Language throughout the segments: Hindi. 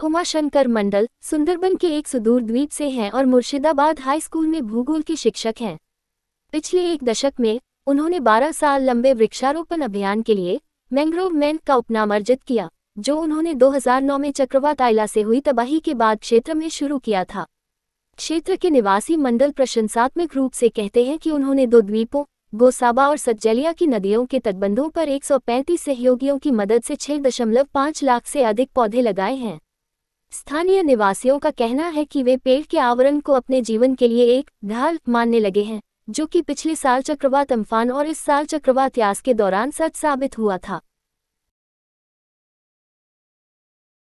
उमाशंकर मंडल सुंदरबन के एक सुदूर द्वीप से हैं और मुर्शिदाबाद हाई स्कूल में भूगोल के शिक्षक हैं। पिछले एक दशक में उन्होंने 12 साल लंबे वृक्षारोपण अभियान के लिए मैंग्रोव मैन का उपनाम अर्जित किया, जो उन्होंने 2009 में चक्रवात आइला से हुई तबाही के बाद क्षेत्र में शुरू किया था। क्षेत्र के निवासी मंडल प्रशंसात्मक रूप से कहते हैं कि उन्होंने 2 द्वीपों गोसाबा और सतजेलिया की नदियों के तटबंधों पर 135 सहयोगियों की मदद से 6.5 लाख से अधिक पौधे लगाए हैं। स्थानीय निवासियों का कहना है कि वे पेड़ के आवरण को अपने जीवन के लिए एक ढाल मानने लगे हैं, जो कि पिछले साल चक्रवात अम्फान और इस साल चक्रवात यास के दौरान सच साबित हुआ था।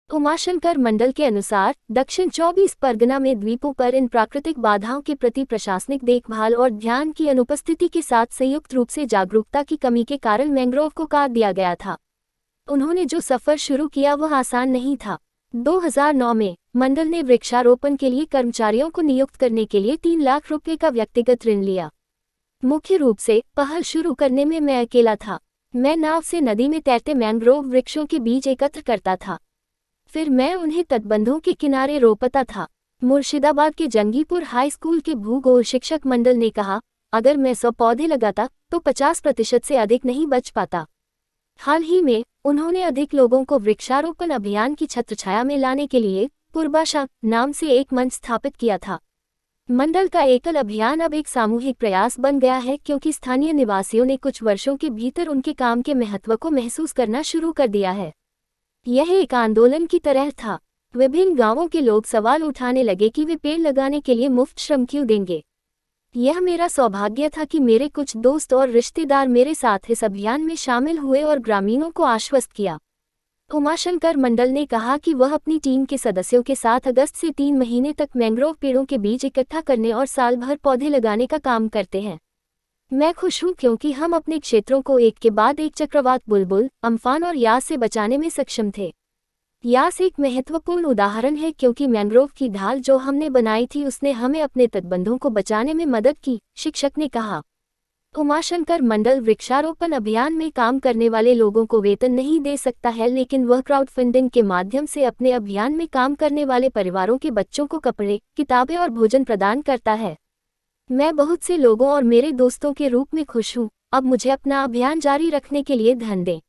उमाशंकर मंडल के अनुसार दक्षिण 24 परगना में द्वीपों पर इन प्राकृतिक बाधाओं के प्रति प्रशासनिक देखभाल और ध्यान की अनुपस्थिति के साथ संयुक्त रूप से जागरूकता की कमी के कारण मैंग्रोव को काट दिया गया था। उन्होंने जो सफर शुरू किया वह आसान नहीं था। 2009 में मंडल ने वृक्षारोपण के लिए कर्मचारियों को नियुक्त करने के लिए 3 लाख रुपए का व्यक्तिगत ऋण लिया। मुख्य रूप से पहल शुरू करने में मैं अकेला था। मैं नाव से नदी में तैरते मैंग्रोव वृक्षों के बीज एकत्र करता था, फिर मैं उन्हें तटबंधों के किनारे रोपता था। मुर्शिदाबाद के जंगीपुर हाई स्कूल के भूगोल शिक्षक मंडल ने कहा, अगर मैं 100 पौधे लगाता तो 50% से अधिक नहीं बच पाता। हाल ही में उन्होंने अधिक लोगों को वृक्षारोपण अभियान की छत्रछाया में लाने के लिए पूर्वाशा नाम से एक मंच स्थापित किया था। मंडल का एकल अभियान अब एक सामूहिक प्रयास बन गया है, क्योंकि स्थानीय निवासियों ने कुछ वर्षों के भीतर उनके काम के महत्व को महसूस करना शुरू कर दिया है। यह एक आंदोलन की तरह था। विभिन्न गांवों के लोग सवाल उठाने लगे कि वे पेड़ लगाने के लिए मुफ्त श्रम क्यों देंगे। यह मेरा सौभाग्य था कि मेरे कुछ दोस्त और रिश्तेदार मेरे साथ इस अभियान में शामिल हुए और ग्रामीणों को आश्वस्त किया। उमाशंकर मंडल ने कहा कि वह अपनी टीम के सदस्यों के साथ अगस्त से 3 महीने तक मैंग्रोव पेड़ों के बीज इकट्ठा करने और साल भर पौधे लगाने का काम करते हैं। मैं खुश हूं क्योंकि हम अपने क्षेत्रों को एक के बाद एक चक्रवात बुलबुल, अम्फान और यास से बचाने में सक्षम थे। यास एक महत्वपूर्ण उदाहरण है क्योंकि मैंग्रोव की ढाल जो हमने बनाई थी उसने हमें अपने तटबंधों को बचाने में मदद की, शिक्षक ने कहा। उमाशंकर मंडल वृक्षारोपण अभियान में काम करने वाले लोगों को वेतन नहीं दे सकता है, लेकिन वह क्राउडफंडिंग के माध्यम से अपने अभियान में काम करने वाले परिवारों के बच्चों को कपड़े, किताबें और भोजन प्रदान करता है। मैं बहुत से लोगों और मेरे दोस्तों के रूप में खुश हूँ। अब मुझे अपना अभियान जारी रखने के लिए धन दें।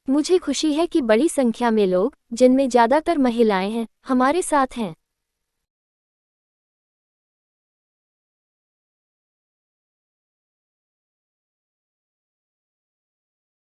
मुझे खुशी है कि बड़ी संख्या में लोग, जिनमें ज़्यादातर महिलाएं हैं, हमारे साथ हैं।